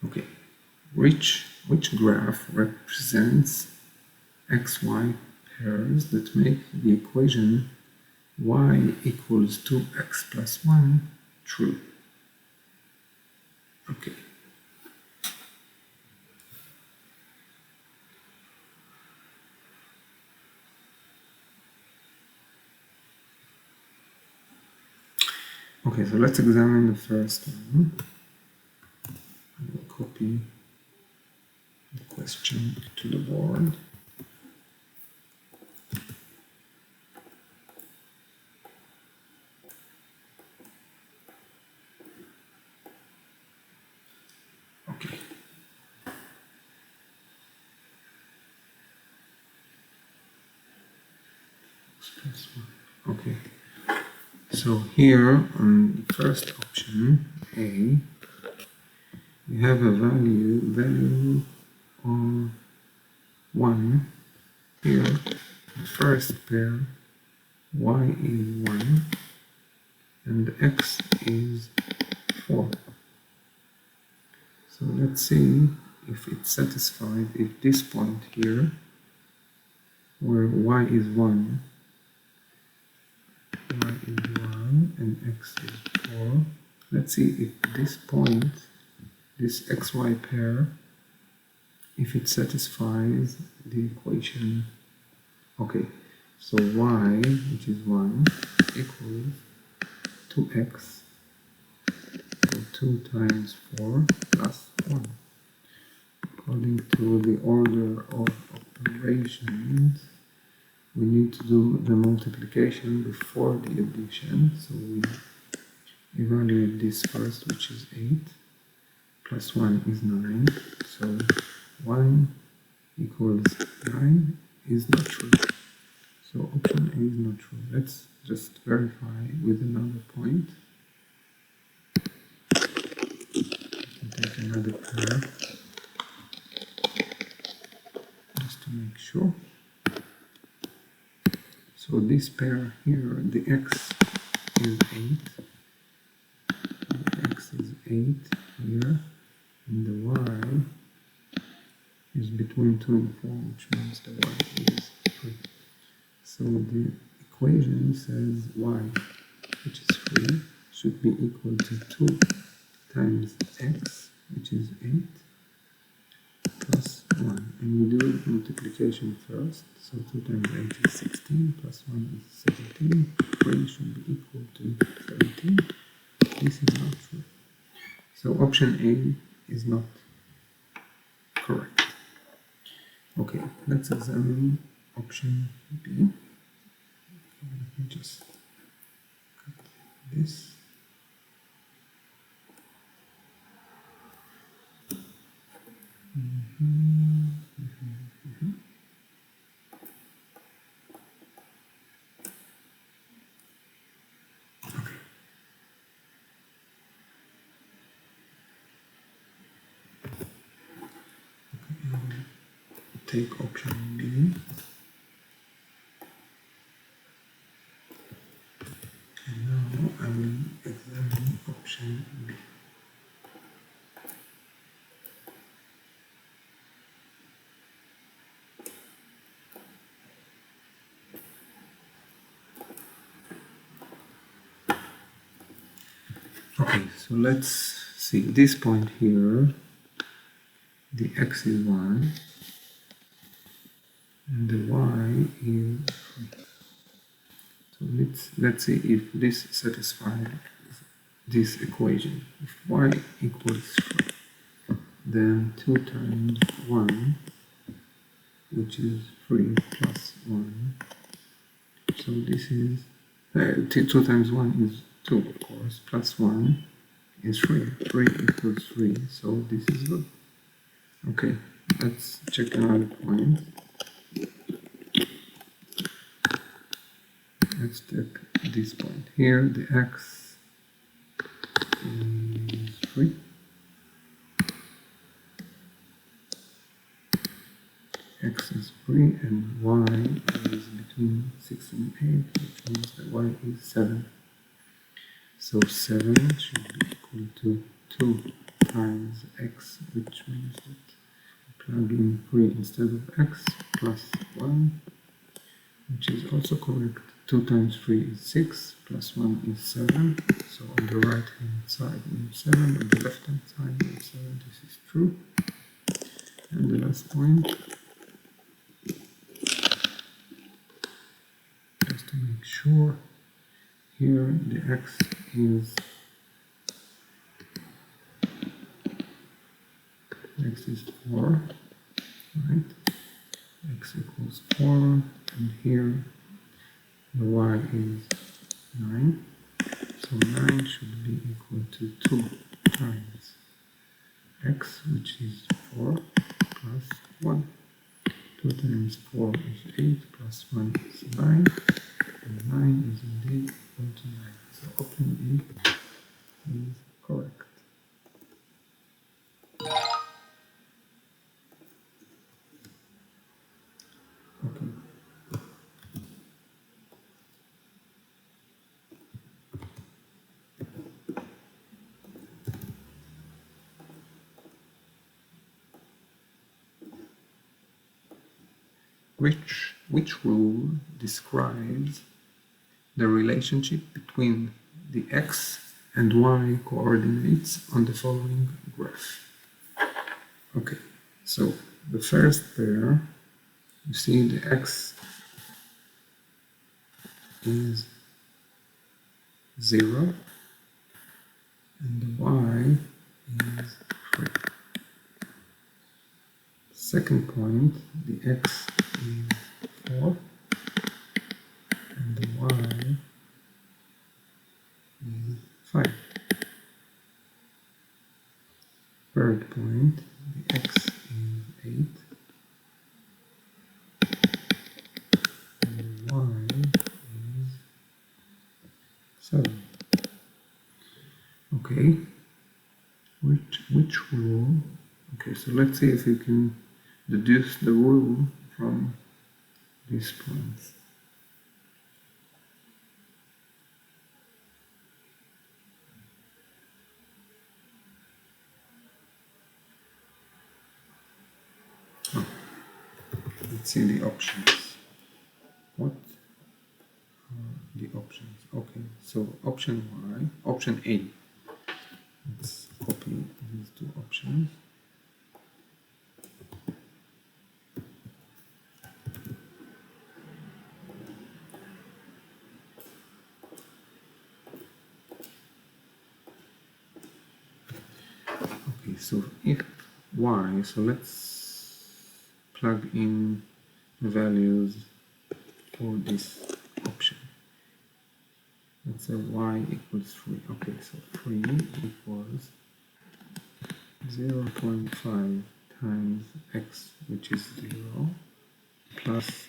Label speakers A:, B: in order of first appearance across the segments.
A: Okay, which graph represents xy pairs that make the equation y equals 2x plus 1 true? Okay. Okay, so let's examine the first one. I will copy the question to the board. Okay. Okay. So here on the first option, A, we have a value of 1. Here, the first pair, y is 1 and x is 4. So let's see if it's satisfied if this point here, where y is 1 and x is 4. Let's see if this point, this xy pair, if it satisfies the equation. Okay, so y, which is 1, equals 2x, so 2 times 4 plus 1. According to the order of operations, we need to do the multiplication before the addition, so we evaluate this first, which is 8, plus 1 is 9, so 1 equals 9 is not true. So option A is not true. Let's just verify with another point. Take another pair just to make sure. So this pair here, the x is 8. The x is 8 here, and the y is between 2 and 4, which means the y is 3. So the equation says y, which is 3, should be equal to 2 times x, which is 8, plus 1. And we do multiplication first, so 2 times 8 is 16, plus 1 is 17. 3 should be equal to 17. This is not true. So option A is not correct. Okay, let's examine option B. Let me just cut this. Take option B. And now I will examine option B. Okay, so let's see this point here. The x is 1 and the y is 3. So let's see if this satisfies this equation. If y equals 3, then 2 times 1, which is 3 plus 1. So this is 2 times 1 is 2, of course, plus 1 is 3. 3 equals 3, so this is good. Okay, let's check another point. Let's check this point here. The x is 3. X is 3 and y is between 6 and 8, which means that y is 7. So 7 should be equal to 2 times x, which means that plug in 3 instead of x, plus 1, which is also correct. 2 times 3 is 6, plus 1 is 7. So on the right hand side we have 7, on the left hand side we have 7. This is true. And the last point, just to make sure, here the x is 4, right? X equals 4, and here the y is 9. So 9 should be equal to 2 times x, which is 4, plus 1. 2 times 4 is 8, plus 1 is 9, and 9 is indeed equal to 9. So option A is correct. Okay. Which rule describes the relationship between the x and y coordinates on the following graph? Okay, so the first pair, you see the x is 0 and the y is 3. Second point, the x is 4 and the y is 5. Third point, the x is 8 and the y is 7. Okay, which rule? Okay, so let's see if you can deduce the rule from these points. Oh, let's see the options. What are the options? Okay, so option A. Let's copy these two options. Okay, so if y, so let's plug in values for this option. Let's say y equals 3. Okay, so 3 equals 0.5 times x, which is 0, plus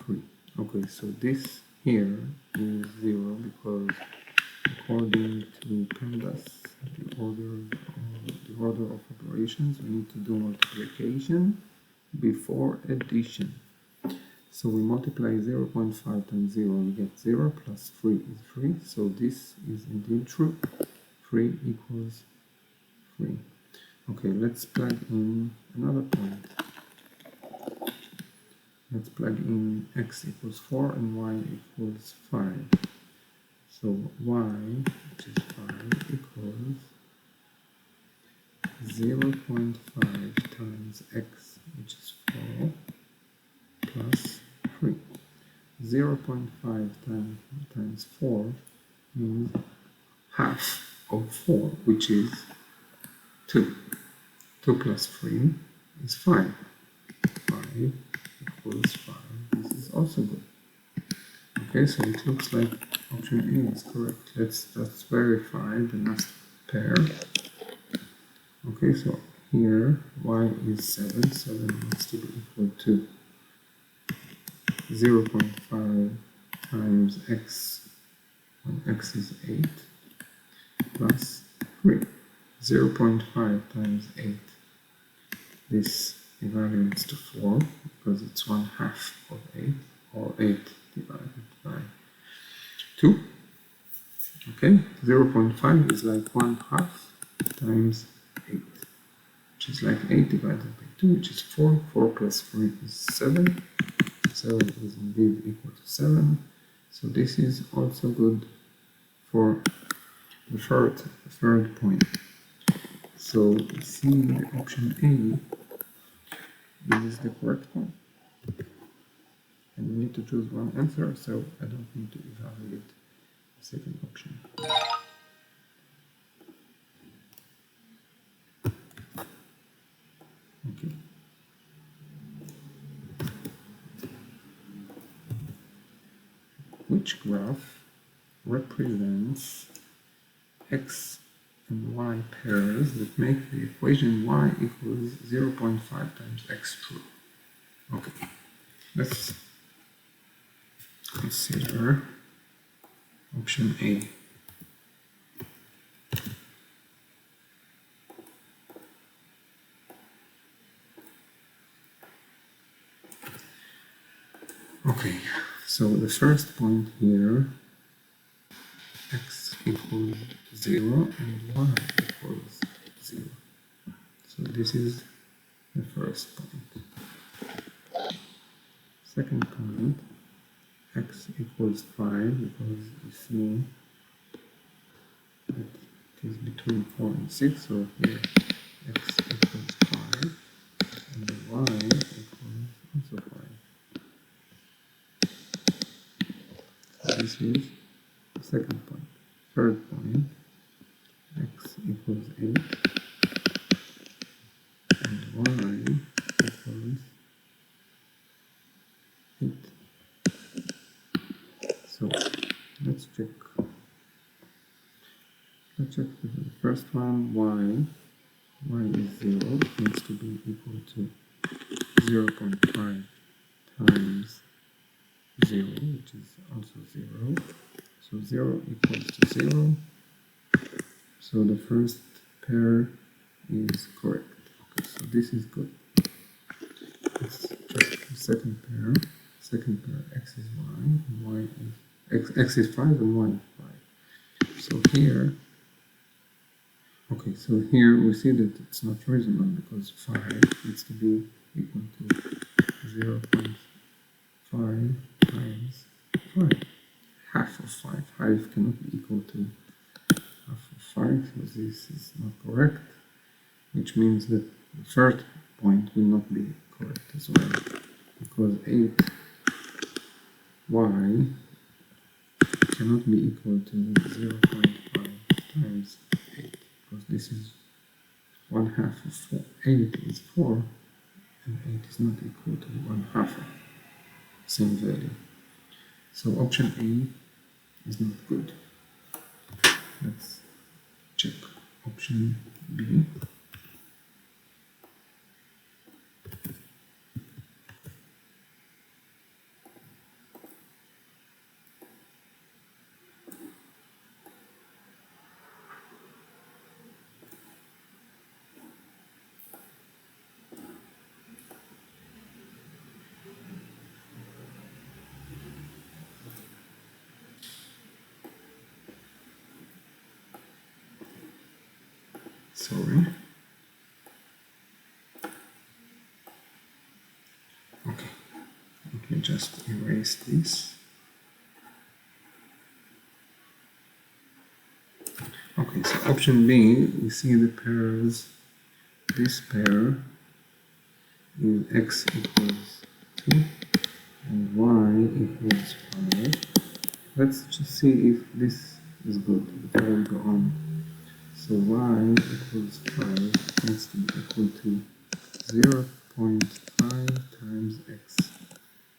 A: 3. Okay, so this here is 0 because according to PEMDAS, the order of operations, we need to do multiplication before addition. So we multiply 0.5 times 0, we get 0, plus 3 is 3. So this is indeed true. 3 equals 3. Okay, let's plug in another point. Let's plug in x equals 4 and y equals 5. So y, which is 5, equals 0.5 times x, which is 4, plus 3. 0.5 times 4 means half of 4, which is 2. 2 plus 3 is 5. 5 equals 5. This is also good. Okay, so it looks like option A is correct. Let's verify the last pair. Okay, so here y is 7. 7 needs to be equal to 0.5 times x when x is 8 plus 3. 0.5 times 8. This evaluates to 4 because it's 1/2 of 8, or 8 divided by 2. Okay, 0.5 is like 1/2 times which is like 8 divided by 2, which is 4. 4 plus 3 is 7. 7 is indeed equal to 7. So this is also good for the third point. So we see the option A is the correct one. And we need to choose one answer, so I don't need to evaluate the second option. Okay. Which graph represents x and y pairs that make the equation y equals 0.5 times x true? Okay, let's consider option A. Okay, so the first point here, x equals 0 and y equals 0. So this is the first point. Second point, x equals 5 because you see that it is between 4 and 6, so here x equals 5 and y equals also 5. This is the second point. Third point, x equals 8 and y equals 8. So let's check. Let's check the first one, y. Y is 0. It needs to be equal to 0.5 times 0, which is also 0. So 0 equals to 0. So the first pair is correct. Okay, so this is good. Let's check the second pair. Second pair, x is y, and y is x is 5 and y is 5. So here, okay, so here we see that it's not reasonable because 5 needs to be equal to 0.5 times 5. Half of 5. 5 cannot be equal to half of 5, so this is not correct, which means that the third point will not be correct as well, because 8y cannot be equal to 0.5 times 8, because this is 1/2 of 4. 8 is 4, and 8 is not equal to 1/2 of same value. So option A is not good. Let's check option B. Sorry. Okay, let me just erase this. Okay, so option B, we see the pairs. This pair is x equals 2 and y equals 5. Let's just see if this is good before we go on. So y equals 5 needs to be equal to 0.5 times x,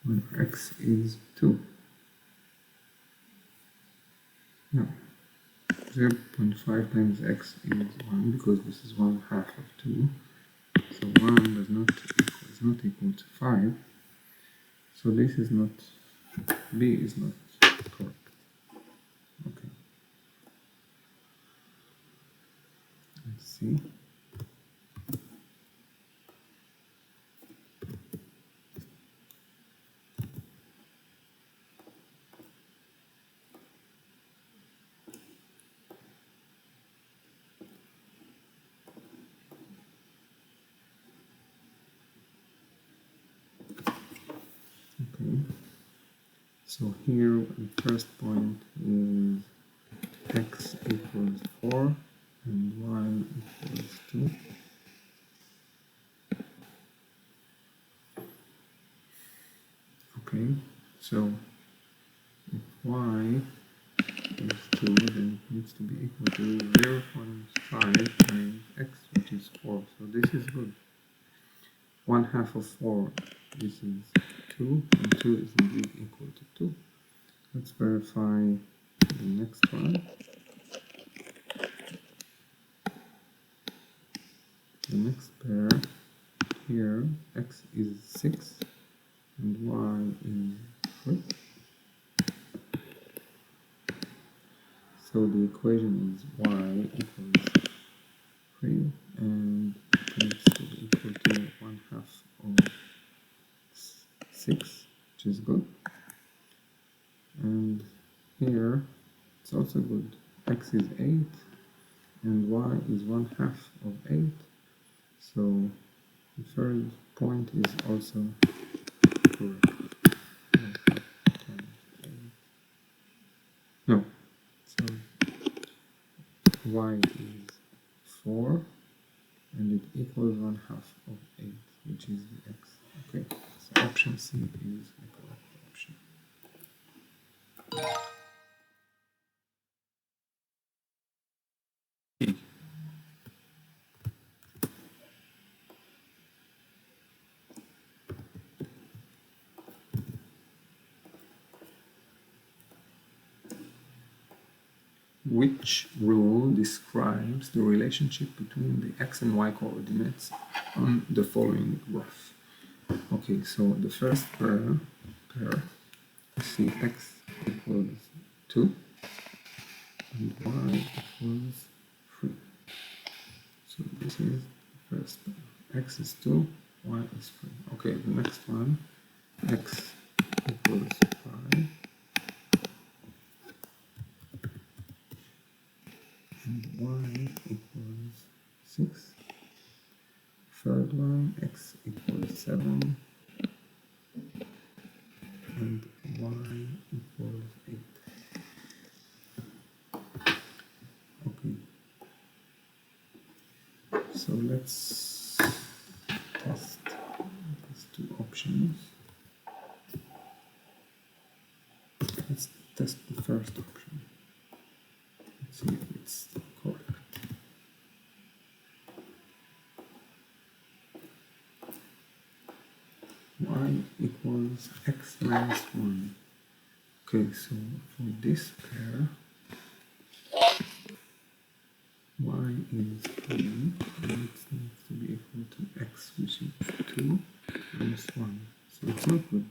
A: when x is 2. No, 0.5 times x is 1, because this is 1/2 of 2. So 1 is not equal to 5. So this is not, B is not correct. Okay. Let's see. So here the first point is x equals 4 and y equals 2. Okay, so if y is 2, then it needs to be equal to 0.5 times x, which is 4. So this is good. 1/2 of 4, this is 2, and 2 is indeed equal to 2. Let's verify the next one. The next pair here, x is 6 and y is 3. So the equation is y equals 3 and it needs to be equal to 1/2 of 6, which is good. And here it's also good. X is 8 and y is 1/2 of 8. So the third point is also correct. No, so y is 4 and it equals 1/2 of 8, which is the x. Okay, so option C is the correct option. Which rule describes the relationship between the x and y coordinates on the following graph? Okay, so the first pair we see x equals 2 and y equals 3. So this is the first pair. X is 2, y is 3. Okay, the next one, x equals 5 and y equals 6. Third one, x equals 7 and y equals 8. Okay, so let's test these two options. Let's test the first option. Let's see if it's correct. Y equals x minus 1. Okay, so for this pair, y is 3, and it needs to be equal to x, which is 2 minus 1. So it's not good,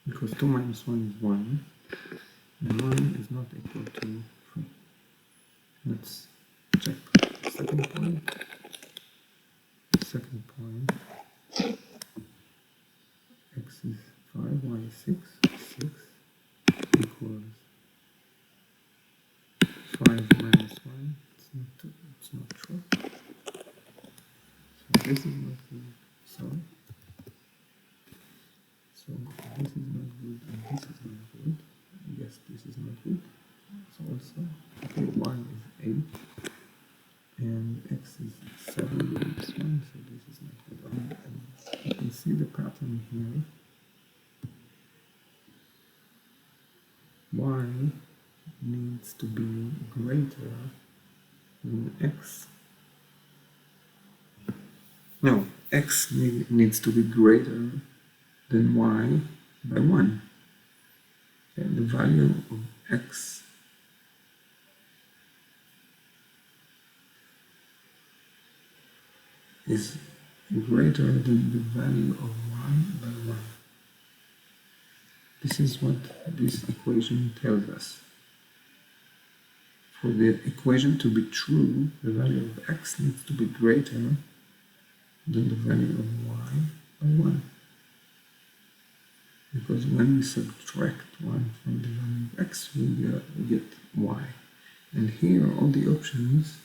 A: because 2 minus 1 is 1, and 1 is not equal to 3. Let's check the second point. Second point, x is 5, y is 6, 6 equals 5 minus 1, it's not true. So this is not good, sorry. So this is not good and this is not good. Yes, this is not good. So also, okay, y is 8 and x is 7 minus 1, so this is not good. And you can see the pattern here. Y needs to be greater than x. No, x needs to be greater than y by 1. And the value of x is greater than the value of y by 1. This is what this equation tells us. For the equation to be true, the value of x needs to be greater than the value of y by 1. Because when we subtract 1 from the value of x, we get y. And here, all the options,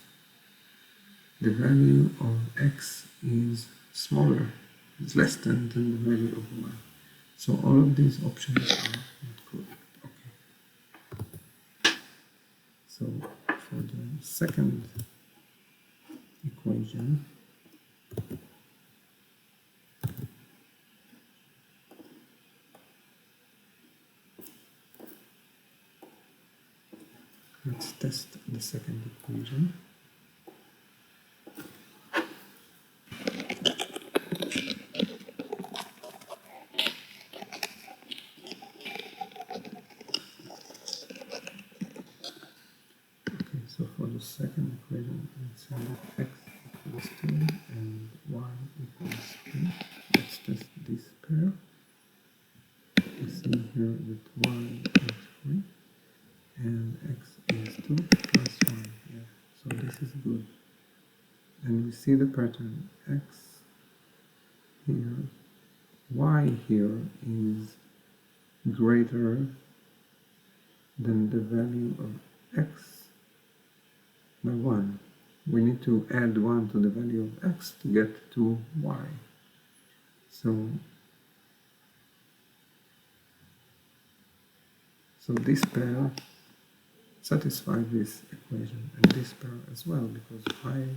A: the value of x is smaller, it's less than the value of y. So all of these options are not correct. Okay. So for the second equation, let's test the second equation. Okay, so for the second equation, let's say that x equals 2 and y equals 3. Let's test this pair. We see here that y is 3 and x is 2 plus 1. Yeah, so this is good. And we see the pattern x here, y here is greater than the value of x by 1. We need to add 1 to the value of x to get to y. So this pair satisfies this equation, and this pair as well, because 5,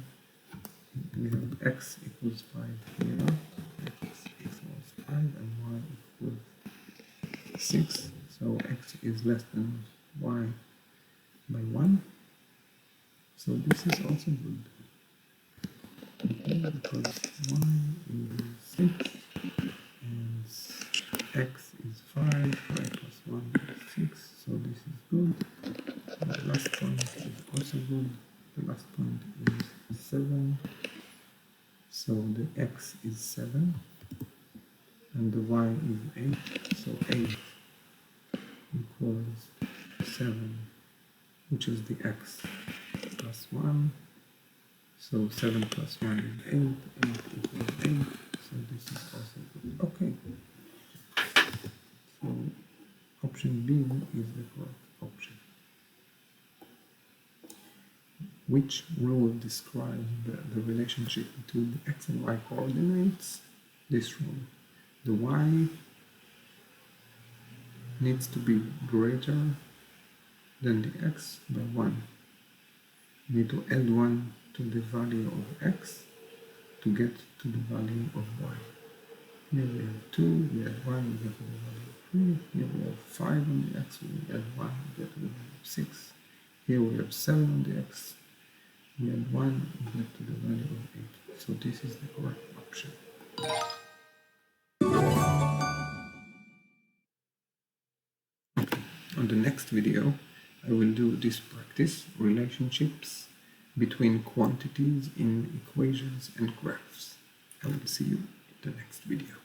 A: we have x equals 5 here, x equals 5, and y equals 6, so x is less than y by 1, so this is also good. Okay, because y is 6, and x is 5, 5 plus 1 is 6, so this is good. The last point is also good. The last point is 7, so the x is 7, and the y is 8, so 8 equals 7, which is the x plus 1, so 7 plus 1 is 8, 8 equals 8, so this is also good. Okay, so option B is the correct option. Which rule describes the relationship between the x and y coordinates? This rule. The y needs to be greater than the x by 1. We need to add 1 to the value of x to get to the value of y. Here we have 2, we add 1, we get to the value of 3. Here we have 5 on the x, we add 1, we get to the value of 6. Here we have 7 on the x, we add 1, we get to the value of 8. So this is the correct option. On the next video, I will do this practice, relationships between quantities in equations and graphs. I will see you in the next video.